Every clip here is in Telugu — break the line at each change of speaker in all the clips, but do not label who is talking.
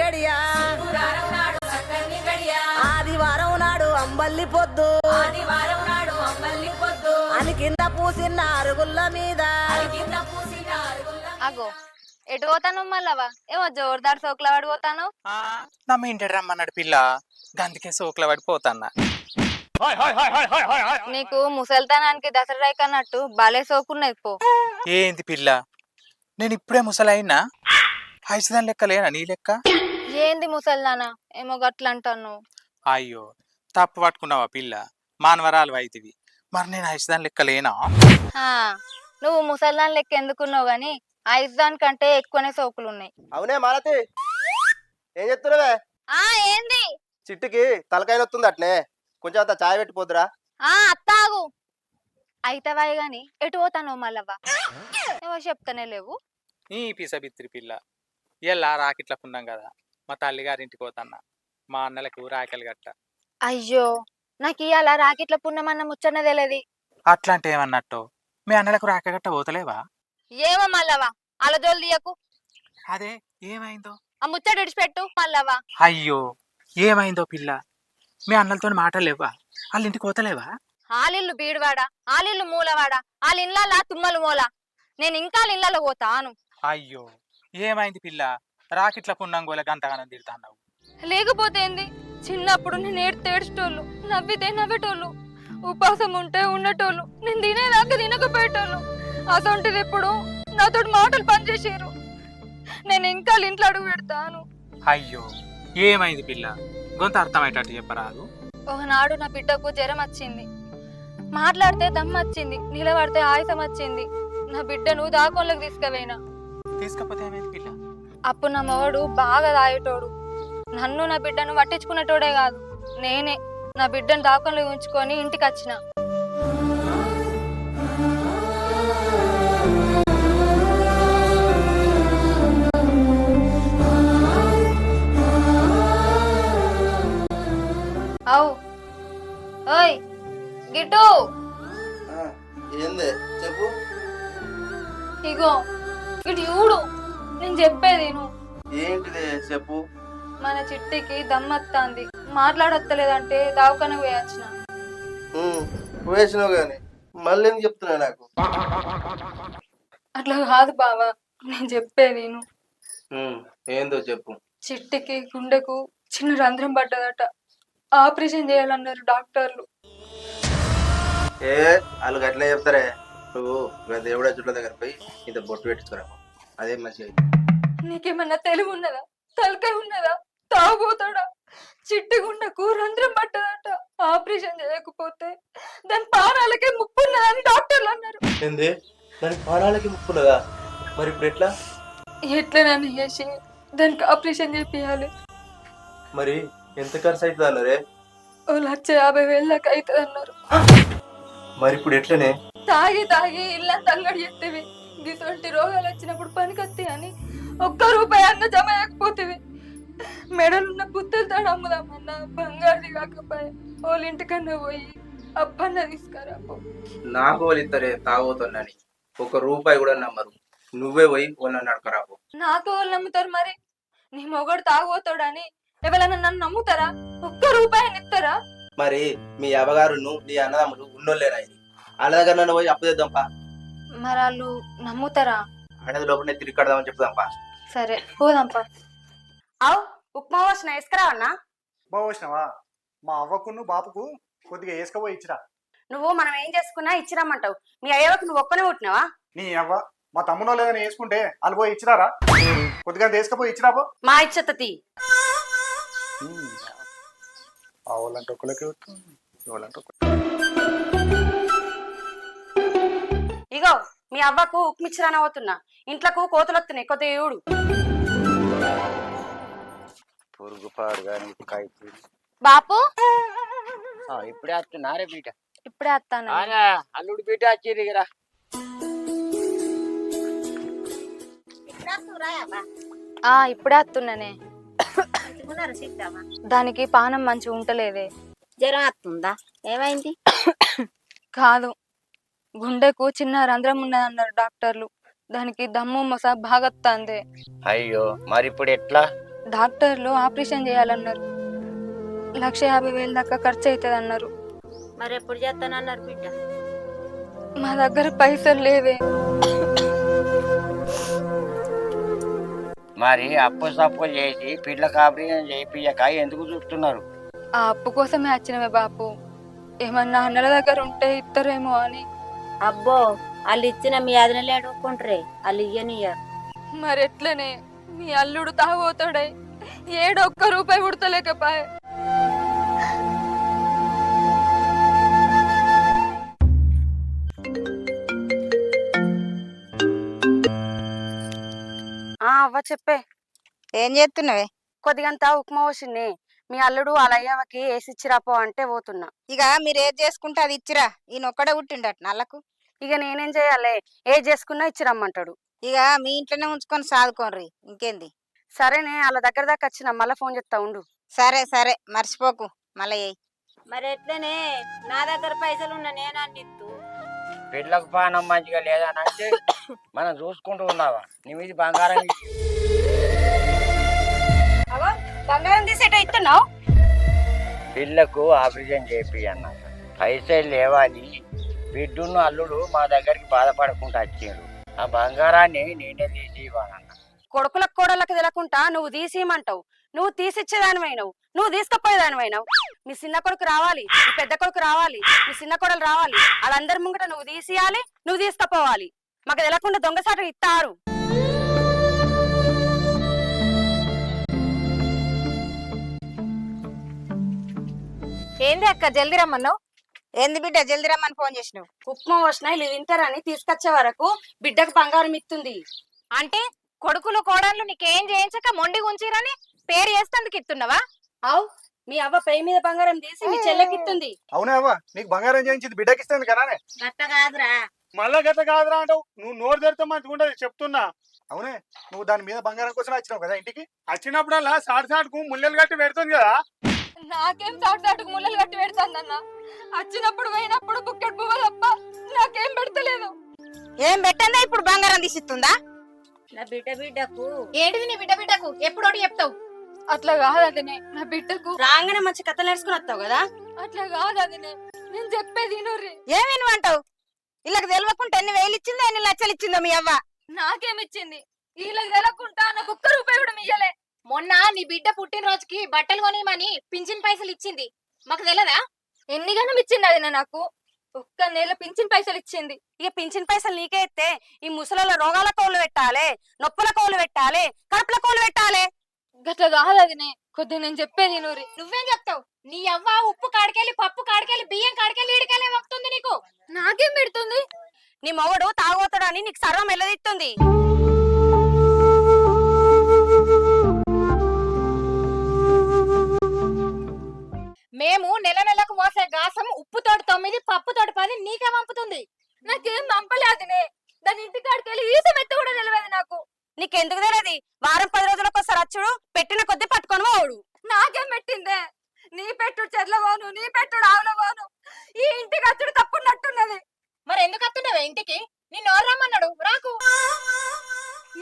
గడియా ఆదివారం నాడు అంబల్లి పొద్దు అని కింద పూసిన అరుగుల్ల మీద
అగో ఎటు పోతాను మళ్ళవా ఏమో జోరుదారు సోకుల పడిపోతాను
నమ్మ ఇంటి రమ్మన్నాడు పిల్ల గందుకే సోకుల పడిపోతాన్నా.
నీకు ముసల్తనానికి దసరా రైక్ అన్నట్టు బాలే సోకున్నది పో.
ఏంది పిల్ల నేను ఇప్పుడే ముసలైనా హైసదాని లెక్క లేనా నీ లెక్క?
ఏంది ముసల్దానా ఏమో గట్ల అంటాను.
అయ్యో తప్పు పట్టుకున్నావా పిల్ల, మానవరాలు అయితివి. మరి నేను హైసదాని లెక్క లేనా?
నువ్వు ముసల్దాన్ లెక్క ఎందుకున్నావు గాని ఐదుదాని కంటే ఎక్కువనే సోకులు ఉన్నాయి.
అవునే మాలతి, ఏం చెప్తున్నావే?
ఏంది
చిట్టుకి తలకాయ వస్తుంది అట్నే, కొంచెం అంత చాయ్ పెట్టిపోద్దురా.
అత్తాగు అయితవాయి గాని ఎటు పోతాను మళ్ళవ్వా ఏమో చెప్తానే లేవు.
నీ పిసబిత్రి పిల్ల, ఇలా రాకిట్ల పున్నాం కదా, మా తల్లిగారింటికి పోతాన్నా. మా అన్నలకు రాకెలు గట్ట.
అయ్యో నాకు ఇవాళ రాకెట్ల పున్నమన్న ముచ్చన్న తెలియదు.
అట్లాంటి ఏమన్నట్టు మీ అన్నలకు రాకెగట్ట పోతలేవా?
ఏమో మళ్ళవా అలజోలు తీయకు.
అదే ఏమైందో
ఆ ముచ్చట విడిచిపెట్టు మళ్ళవా.
అయ్యో ఏమైందో పిల్ల, మీ అన్నలతో మాటలేవా? వాళ్ళ ఇంటికి పోతలేవా?
ఆలిల్లు బీడువాడా, ఆలిల్లు మూలవాడా, వాళ్ళ ఇళ్ళ తుమ్మలు మూల. నేను ఇంకా ఇళ్ళలో పోతాను.
అయ్యో ఏమైంది పిల్ల, రాకిట్ల పున్నాం గోల గంతగానం తిడతాన్నావు?
లేకపోతే ఏంది, చిన్నప్పుడు నేను ఏడ్చేటోళ్ళు, నవ్వితే నవ్వేటోళ్ళు, ఉపాసం ఉంటే ఉండేటోళ్ళు, నేను తినేదాకా తినకపోయేటోళ్ళు. అసొంటిది ఇప్పుడు నాతో మాటలు పనిచేసారు. నేను ఇంకా ఇంట్లో అడుగు పెడతాను.
అయ్యో ఏమైంది పిల్ల, గొంత అర్థమయ్యేటట్టు చెప్పరాదు?
ఒకనాడు నా బిడ్డకు జ్వరం వచ్చింది, మాట్లాడితే దమ్ము వచ్చింది, నిలబడితే ఆయుసం వచ్చింది. నా బిడ్డను దాకోళ్ళకి తీసుకుపోయినా.
తీసుకపోతే ఏమైంది పిల్ల?
అప్పుడు నా మొగడు బాగా తాగేటోడు. నన్ను నా బిడ్డను పట్టించుకునేటోడే కాదు, నేనే నా బిడ్డను దాకంలో ఉంచుకొని ఇంటికి వచ్చిన. అవు ఓయ్ గిట్టు,
ఏంది చెప్పు.
ఇగో ఇటు చూడు, నేను చెప్పేది నువ్వు.
ఏంటిది చెప్పు.
మన చిట్టికి దమ్మత్తాంది, మాట్లాడత్తలేదంటే దావకన పోయొచ్చిన.
వేసినావు గాని మళ్ళీ ఎందుకు చెప్తున్నా నాకు?
అట్లా కాదు బావా, నేను చెప్పేది
ఏందో చెప్పు.
చిట్టికి గుండెకు చిన్న రంధ్రం పడ్డదట, ఆపరేషన్ చేయాలన్నారు డాక్టర్లు.
వాళ్ళు గట్లనే చెప్తారే. నువ్వు దేవుడా చుట్ల దగ్గర పోయి ఇంత బొట్టు పెట్టుకురా, అదే మంచిగా.
నీకేమన్నా తెలివి ఉన్నదా, తలకాయ ఉన్నదా? తాగుపోతాడా? చిట్టి గుండెకు రంధ్రం పడ్డదట, ఆపరేషన్ చేయకపోతే దాని ప్రాణాలకే ముప్పు ఉన్నదని డాక్టర్లు అన్నారు.
ఏంది దానికి ప్రాణాలకి ముప్పున్నదా? మరి ఇప్పుడు ఎట్లా?
ఎట్లనని చేసి దానికి ఆపరేషన్ చేపియాలి.
మరి ఎంత ఖర్చు అవుతుంది అన్నారే?
1,50,000 దాకా అవుతుంది అన్నారు.
మరి ఇప్పుడు ఎట్లనే?
తాగి తాగి ఇల్లంతా అంగడి చేస్తేవి, గిసొంటి రోగాలు వచ్చినప్పుడు పనికొత్తి అని ₹1 అన్న జమ చేయకపోతేవి. మెడలున్న పుత్తలు తాడు అమ్ముదామన్నా బంగారుది కాకపోయా, వాళ్ళ ఇంటికన్నా పోయి అప్పన్న తీసుకురా.
నాకు వాళ్ళు ఇద్దరే తాగుతున్నాని ₹1 కూడా నమ్మరు. నువ్వే పోయి వాళ్ళని నడకరాపు.
నాకు వాళ్ళు నమ్ముతారు మరి? నీ మొగడు తాగుపోతాడని ఎవరైనా నన్ను నమ్ముతారా? ₹1 ఇస్తారా?
మరి మీ అవ్వగారును నీ అన్నదమ్ములు ఉన్నోళ్ళేనా? వాళ్ళ దగ్గర నన్ను పోయి అప్పు చేద్దాంపా.
మరి వాళ్ళు నమ్ముతారా?
అన్నది లోపలనే తిరిగి కడదామని చెప్దాంపా.
సరే పోదాంపా.
అవు ఉప్మా వచ్చిన వేసుకురావన్నా?
ఉప్మా పోసినావా? మా అవ్వకును బాపుకు కొద్దిగా వేసుకపోయి ఇచ్చిరా.
నువ్వు మనం ఏం చేసుకున్నా ఇచ్చిరామంటావు, మీ అయ్యవకు నువ్వు ఒక్కనే పుట్టినావా?
నీ అవ్వ మా తమ్మునో లేదని వేసుకుంటే వాళ్ళు పోయి ఇచ్చిరారా? కొద్దిగా వేసుకపోయి ఇచ్చిరాబో.
మా ఇచ్చతీ
వాళ్ళంటే ఒక్కలకి వాళ్ళంటే.
ఇగో మీ అవ్వకు ఉప్మిచ్చిరాన పోతున్నా, ఇంట్లోకు కోతలు వస్తున్నాయి, కొద్దిగా ఏడు.
బాపు
ఇప్పుడే వస్తున్నారే బీట?
ఇప్పుడే వస్తాను.
అల్లుడు బీట వచ్చిరా.
ఇప్పుడే వస్తున్నానే. దానికి పానం మంచిగా ఉంటలేదే.
జ్వరం వస్తుందా? ఏమైంది?
కాదు, గుండెకు చిన్న రంధ్రం ఉన్నదన్నారు డాక్టర్లు. దానికి దమ్ము మస బాగొత్తాంది.
అయ్యో మరి ఇప్పుడు ఎట్లా?
డాక్టర్లు ఆపరేషన్ చేయాలన్నారు. 1,50,000 దాకా ఖర్చు అవుతుంది అన్నారు.
మరి ఎప్పుడు చేస్తానన్నారు బిడ్డ?
మా దగ్గర పైసలు లేవే.
మరి అప్పు సప్పులు చేసి పిల్లకి ఆపరేషన్ చేయించక ఎందుకు చూస్తున్నారు?
ఆ అప్పు కోసమే వచ్చినవే బాపు. ఏమన్నా అన్నల దగ్గర ఉంటే ఇస్తారేమో అని.
అబ్బో, వాళ్ళు ఇచ్చిన మీ అదనలే అడుక్కుంటారే, వాళ్ళు ఇయ్యనియ్యారు.
మరి ఎట్లనే మీ అల్లుడు తాగోతాడే, ఏడు ఒక్క రూపాయి ఉడతలేకపాయే.
అవ్వ చెప్పే.
ఏం చేస్తున్నావే?
కొద్దిగంతా ఉప్మా పోసింది. మీ అల్లుడు వాళ్ళ అయ్యవకి వేసిచ్చిరాపో అంటే పోతున్నా.
ఇక మీరు ఏది చేసుకుంటే అది ఇచ్చిరా. ఈయన ఒక్కడే పుట్టిండట నల్లకు.
ఇక నేనేం చేయాలి? ఏది చేసుకున్నా ఇచ్చిరమ్మంటాడు.
ఇక మీ ఇంట్లోనే ఉంచుకొని సాదుకోండి. ఇంకేంది?
సరేనే, వాళ్ళ దగ్గర దాకా వచ్చిన మళ్ళా ఫోన్ చేస్తా ఉండు.
సరే సరే, మర్చిపోకు మళ్ళీ ఏయ్.
మరి ఎట్లనే నా దగ్గర పైసలు ఉన్న నేనాన్ని ఇత్తు.
పిల్లకు పానం మంచిగా లేదని అంటే మనం చూసుకుంటూ ఉన్నావా? నీ మీద బంగారం
అవో బంగారం తీసేట ఇస్తున్నావు.
పిల్లకు ఆపరేషన్ చేపి అన్న పైసలు లేవని బిడ్డును అల్లుడు మా దగ్గరికి బాధపడకుండా వచ్చారు. ఆ బంగారాన్ని నేనే తీసి ఇవ్వాలన్న.
కొడుకులకు కోడళ్ళకి తెలకుండా నువ్వు తీసిమంటావు. నువ్వు తీసిచ్చేదానివైనవు, నువ్వు తీసుకపోయేదానివైనవు. మీ చిన్న కొడుకు రావాలి, మీ పెద్ద కొడుకు రావాలి, మీ చిన్న కొడలు రావాలి. వాళ్ళందరి ముంగట నువ్వు తీసియాలి, నువ్వు తీసుకపోవాలి. మాకు తెలకుండా దొంగసాటు ఇస్తారు.
ఏంది అక్క జల్దీ రమ్మన్నావు? ఏంది బిడ్డ జల్దీ రమ్మని ఫోన్ చేసినావు?
ఉప్మా పోసినా వీళ్ళు తింటారని తీసుకొచ్చే వరకు బిడ్డకు బంగారం ఇస్తుంది.
అంటే కొడుకులు కోడళ్ళు నీకేం చేయించక మొండి ఉంచిరని పేరు చేస్తేందుకు ఇస్తున్నావా?
అవు మీ అవ్వ పై మీద బంగారం తీసి మీ చెల్లెకిస్తుంది.
అవునే అవ్వ, నీకు బంగారం చేయించింది బిడ్డకి ఇస్తుంది కదా.
గట్ట కాదురా.
మళ్ళా గత కాదురా అంటావు. నువ్వు నోరు తెరితే మంచిగా ఉండదు చెప్తున్నా. అవునే, నువ్వు దాని మీద బంగారం కోసం వచ్చినావు కదా ఇంటికి. వచ్చినప్పుడల్లా సాటుకు ముల్లెలు కట్టి పెడుతుంది కదా.
నాకేం చాటుకు ముళ్ళలు కట్టి పెడతాందన్న. వచ్చినప్పుడు పోయినప్పుడు బుక్కెట్ పువ్వు తప్ప నాకేం పెడతలేదు.
ఏం పెట్టందా ఇప్పుడు బంగారం తీసిస్తుందా?
నా బిడ్డకు
ఏంటిది నీ బిడ్డకు ఎప్పుడోటి చెప్తావు?
అట్లా కాదు అదినే, నా బిడ్డకు
రాగానే మంచి కథలు నేర్చుకుని వస్తావు కదా.
అట్లా కాదు అదినే, నేను చెప్పేది వినుర్రి.
ఏమి నువ్వంటావు? ఇళ్ళకి తెలియకుండా ఎన్ని వేలు ఇచ్చిందో ఎన్ని లక్షలు ఇచ్చిందో మీ అవ్వ.
నాకేమిచ్చింది? వీళ్ళకి తెలకుండా నాకు ఒక్క రూపాయి కూడా ఇయ్యలే.
మొన్న నీ బిడ్డ పుట్టినరోజుకి బట్టలు కొనిమని పింఛన్ పైసలు ఇచ్చింది, మాకు తెలదా?
ఎన్ని గణం ఇచ్చింది అదినే నాకు? ఒక్క నెల పింఛన్ పైసలు ఇచ్చింది.
ఇక పింఛన్ పైసలు నీకే ఇస్తే ఈ ముసల రోగాల కోళ్ళు పెట్టాలి, నొప్పుల కోళ్ళు పెట్టాలి, కడుపుల కోళ్ళు పెట్టాలి.
గట్ల కాదు అదినే, కొద్దిగా నేను చెప్పేది వినుర్రి.
నువ్వేం చెప్తావు? నీ అవ్వ ఉప్పు కాడికెళ్ళి పప్పు కాడికెళ్ళి బియ్యం కాడికెళ్ళి ఇడికెళ్ళి వస్తుంది నీకు.
నాకేం పెడుతుంది?
నీ మొగడు తాగోతాడని నీకు సర్వం ఎల్లదిస్తుంది.
మేము నెల నెలకు మోసే గాసం ఉప్పుతోటి 9 పప్పుతోటి 10 నీకే పంపుతుంది.
నాకేం పంపలేదునే. దాని ఇంటి కాడికెళ్ళి ఈసం ఎత్తు కూడా తెలియదు నాకు.
నీకెందుకు తెలియదు? వారం 10 రోజులకు ఒకసారి అచ్చుడు, పెట్టిన కొద్ది పట్టుకొని పోడు.
నాకేం పెట్టిందే? నీ పెట్టుడు చెర్లవోను, నీ పెట్టుడు ఆవులవోను. ఈ ఇంటికి అచ్చుడు తప్పున్నట్టున్నది.
మరి ఎందుకు వస్తున్నావే ఇంటికి? నిన్ను ఎవరు రమ్మన్నాడు? రాకు.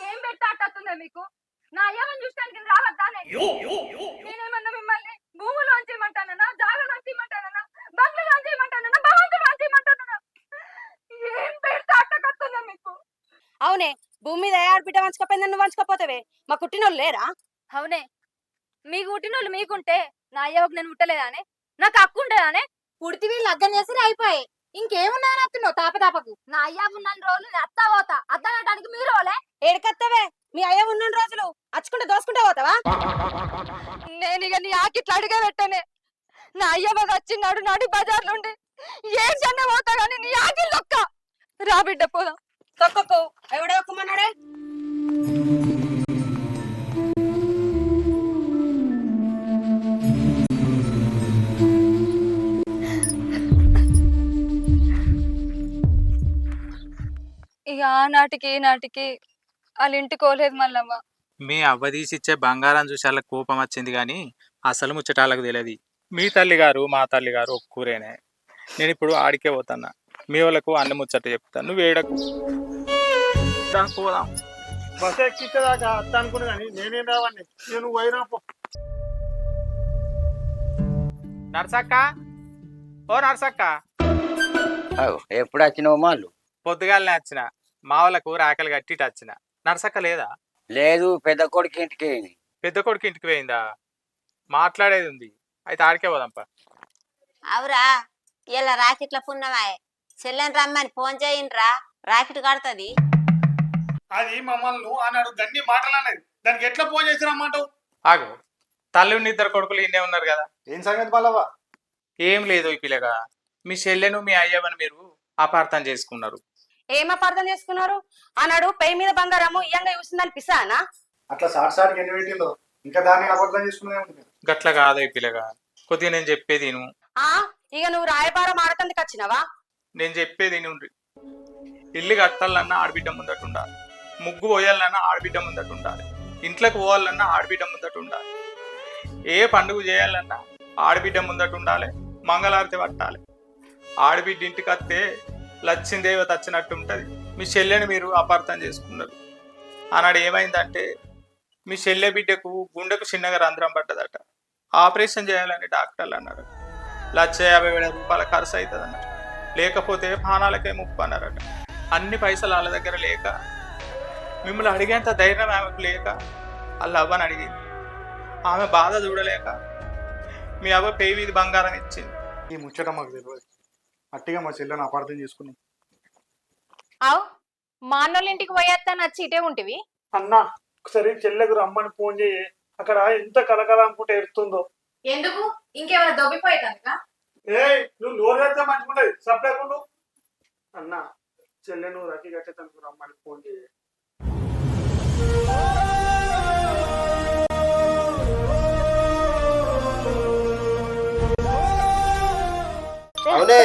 ఏం పెట్టాటుందే మీకు? నా అయ్యమని చూడటానికి రావద్దానే? నేనేమన్నా మిమ్మల్ని భూములు అంచేయమంటానన్నా, జాగలు అంచేయమంటానన్నా, బంగ్లాలు అంచేయమంటానన్నా, భవంతులు అంచేయమంటానన్నా? ఏం పెట్టాటుందే మీకు?
అవునే, భూమి మీద ఏ ఆడబిడ్డ వంచకపోయిందని నువ్వు వంచుకోపోతావే. మా కుట్టినోళ్ళు లేరా?
అవునే, మీకు పుట్టినోళ్ళు మీకుంటే నా అయ్యకు నేను పుట్టలేదానే? నాకు హక్కు ఉండేదానే?
పుడితివి లగ్గం చేసి అయిపోయి ఇంకేమున్నాయని వస్తున్నావు తాపతాపకు.
నా అయ్య ఉన్న రోజులు నేను అత్తా పోతా. అద్దనటానికి మీరు వాళ్ళే
ఏడుకత్తవే? మీ అయ్య ఉన్న రోజులు అచ్చుకుంటే దోసుకుంటే పోతావా?
నేను ఇక నీ ఆకిట్లా అడిగే పెట్టనే. నా అయ్య బాగా వచ్చినాడు నాడు బజార్ నుండి ఏ జన్న పోతా గానీ నీ ఆకిల్ ఒక్క రా బిడ్డ పోదాం.
తొక్కకు ఎవడో ఒక్కమన్నాడే?
ఇక ఆనాటికి ఈనాటికి వాళ్ళ ఇంటికి పోలేదు మల్లమ్మ.
మీ అవ్వ తీసిచ్చే బంగారం చూసి వాళ్ళకి కోపం వచ్చింది కానీ అసలు ముచ్చటాలకు తెలియదు. మీ తల్లిగారు మా తల్లిగారు ఒక్కూరేనే. నేను ఇప్పుడు ఆడికే పోతున్నా. మీ వాళ్ళకు అన్ని ముచ్చట చెప్తాను, నువ్వు ఏడకు. పోదాం.
బస్ ఎక్కించేదాకా అత్త అనుకున్నా కానీ నేనేం రావని నువ్వు పోయినా పో.
నర్సక్క, ఓ నర్సక్క,
అగో, ఎప్పుడు వచ్చినావు మాలు?
పొద్దుగాలనే వచ్చిన, మా వాళ్ళకు రాకలు కట్టి వచ్చిన. నర్సక్క లేదా?
లేదు, పెద్ద కొడుకు ఇంటికి.
పెద్ద కొడుకు ఇంటికి పోయిందా? మాట్లాడేది ఉంది, అయితే ఆడికే పోదాంపా.
అవురా, ఇలా రాకెట్ల పున్నమాయే, చెల్లెని రమ్మని ఫోన్ చేయండిరా, రాకెట్ కడుతుంది.
అది మమ్మల్ని అన్నాడు గన్ని మాటలు అనేది, దానికి ఎట్లా ఫోన్ చేసి రమ్మంటావు?
ఆగు, తల్లి ఉన్న ఇద్దరు కొడుకులు ఇన్నే ఉన్నారు కదా.
ఏం సంగతి బాలవ్వ?
ఏం లేదు ఈ పిల్లగా, మీ చెల్లెను మీ అయ్యవని మీరు అపార్థం చేసుకున్నారు.
ఏం అపార్థం చేసుకున్నారు? అన్నాడు పెయి మీద బంగారము ఇయ్యంగా చూసిందని పిసానా?
అట్లా సాటికి ఎన్ని పెట్టిందో ఇంకా దాన్ని అబద్ధం చేసుకునే ఉంటుంది.
గట్ల కాదు ఈ పిల్లగా, కొద్దిగా నేను చెప్పేది నువ్వు.
ఆ ఇక నువ్వు రాయబారం ఆడతందుకు వచ్చినావా?
నేను చెప్పేది నుండి, ఇల్లు కట్టాలన్నా ఆడబిడ్డ ముందట ఉండాలి, ముగ్గు పోయాలన్నా ఆడబిడ్డ ముందట ఉండాలి, ఇంట్లోకి పోవాలన్నా ఆడబిడ్డ ముందట ఉండాలి, ఏ పండుగ చేయాలన్నా ఆడబిడ్డ ముందట ఉండాలి, మంగళారతి పట్టాలి. ఆడబిడ్డ ఇంటికి వస్తే లచ్చిందేవత వచ్చినట్టు ఉంటుంది. మీ చెల్లెని మీరు అపార్థం చేసుకున్నారు. ఆనాడు ఏమైందంటే మీ చెల్లె బిడ్డకు గుండెకు చిన్నగా రంధ్రం పడ్డదట. ఆపరేషన్ చేయాలని డాక్టర్లు అన్నారు. 1,50,000 రూపాయల ఖర్చు అవుతుంది అన్నారు. లేకపోతే ప్రాణాలకే ముప్పు అన్నారట. అన్ని పైసలు వాళ్ళ దగ్గర లేక, మిమ్మల్ని అడిగేంత ధైర్యం ఆమెకు లేక వాళ్ళ అవ్వని అడిగింది. ఆమె బాధ చూడలేక మీ అవ్వ పేయి మీద బంగారం ఇచ్చింది.
ఈ ముచ్చట మాకు తెలియదు, అట్టిగా మా చెల్లెని అపార్థం చేసుకున్నాం.
అవు మా అన్నోళ్ళ ఇంటికి పోయేస్తాను వచ్చి ఇటే ఉంటివి.
అన్నా ఒకసారి చెల్లెకు రమ్మని ఫోన్ చేయి, అక్కడ ఎంత కలకల అనుకుంటే ఎడుతుందో.
ఎందుకు? ఇంకేమైనా దొబ్బిపోయేటానుక?
నువ్వు నోరు పెడితే మంచుకుంటది సప్లేకుండా. అన్నా చెల్లె నువ్వు రకి కట్టేతనుకు రమ్మని ఫోన్ చేయి.
అవునే,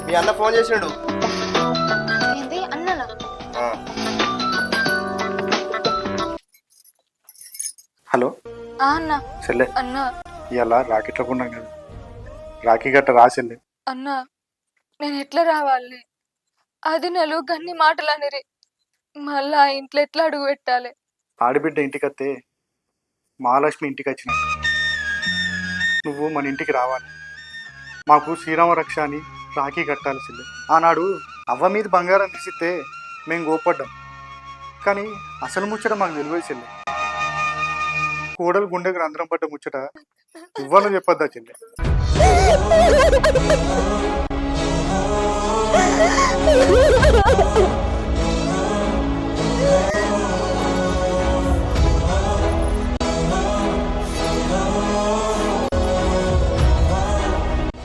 మీ అన్న ఫోన్ చేసాడు.
ఏంది అన్ననా?
హలో
అన్న
చెల్లె,
అన్న
ఇవాళ రాకెట్ల కొన్నాం కదా, రాఖీ గట్ట రా చెల్లె.
అన్న నేను ఎట్లా రావాలి? అది నెలు గన్ని మాటలు అనిరి, మళ్ళా ఇంట్లో ఎట్లా అడుగు పెట్టాలి?
ఆడబిడ్డ ఇంటికి వస్తే మహాలక్ష్మి ఇంటికి వచ్చిన నువ్వు మన ఇంటికి రావాలి. మాకు శ్రీరామ రక్ష అని రాఖీ కట్టాలి చెల్లె. ఆనాడు అవ్వ మీద బంగారం తీసిస్తే మేము గోపడ్డాం, కానీ అసలు ముచ్చట మాకు తెలియదు చెల్లె. కోడలు గుండెకు రంధ్రం పడ్డ ముచ్చట ఇవ్వాలని చెప్పొద్దా చెల్లె?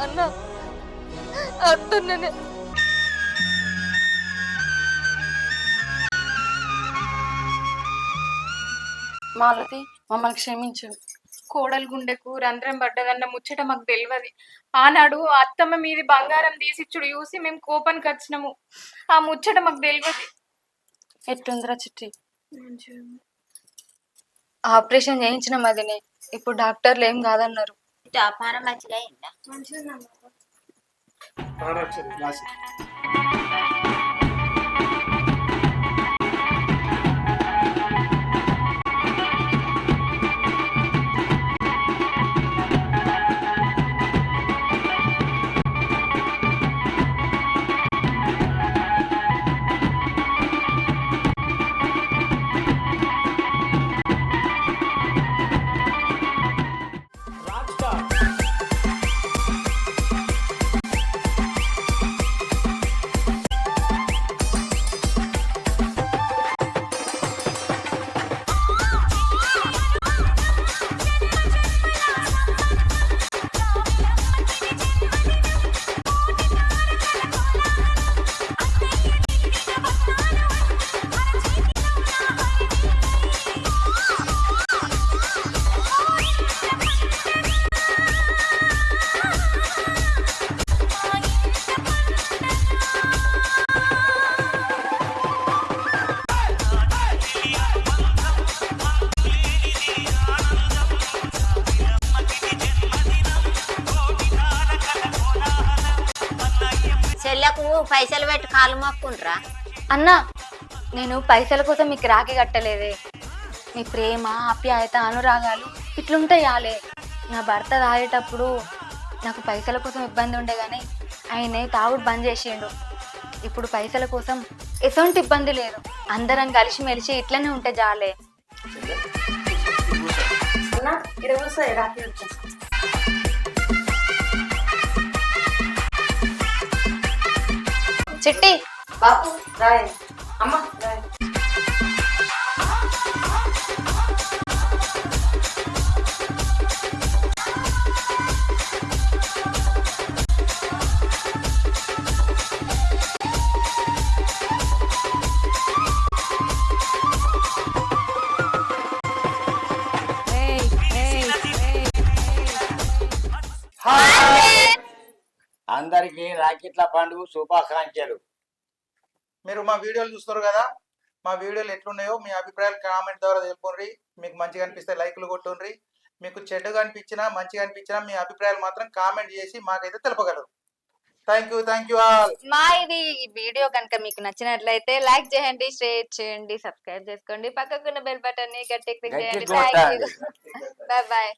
అన్న అత్తనే
మాలతి, మమ్మల్ని క్షమించు.
కోడలు గుండెకు రంధ్రం పడ్డదన్న ముచ్చట మాకు తెలియదు. ఆనాడు అత్తమ్మ మీది బంగారం తీసిచ్చుడు చూసి మేము కోపానికి వచ్చినాము. ఆ ముచ్చట మాకు తెలియదు.
ఎట్లుందిరా చిట్టి?
ఆపరేషన్ చేయించిన మదినే, ఇప్పుడు డాక్టర్లు ఏం కాదన్నారు.
వ్యాపారం మంచిగా అయిందా? చెల్లకు పైసలు పెట్టి కాలు మొక్కుండ్రా.
అన్న నేను పైసల కోసం మీకు రాఖీ కట్టలేదే. మీ ప్రేమ, ఆప్యాయత, అనురాగాలు ఇట్లుంటాయి ఆలే. నా భర్త తాగేటప్పుడు నాకు పైసల కోసం ఇబ్బంది ఉండే కానీ ఆయనే తాగుడు బంద్ చేసిండు. ఇప్పుడు పైసల కోసం ఎటువంటి ఇబ్బంది లేదు. అందరం కలిసి మెలిసి ఇట్లనే ఉంటే జాలే. చిట్టి
బాపు రాయ్ అమ్మ రాయ్.
అందరికి రాకెట్ల పండుగ శుభాకాంక్షలు.
మీరు మా వీడియోలు చూస్తారు కదా, మా వీడియోలు ఎట్లున్నాయో మీ అభిప్రాయాలు కామెంట్ ద్వారా తెలుపుకోండి. మీకు మంచిగా అనిపిస్తే లైక్లు కొట్టుండ్రి. మీకు చెడ్డగా అనిపించినా మంచిగా అనిపించినా మీ అభిప్రాయాలు మాత్రం కామెంట్ చేసి మాకైతే తెలపగలరు. Thank you all.
మా ఇది వీడియో కనుక మీకు నచ్చినట్లయితే లైక్ చేయండి, షేర్ చేయండి, సబ్స్క్రైబ్ చేసుకోండి, పక్కకున్న బెల్ బటన్ ని గట్టి క్లిక్ చేయండి.
కొట్టాలి.
Bye bye.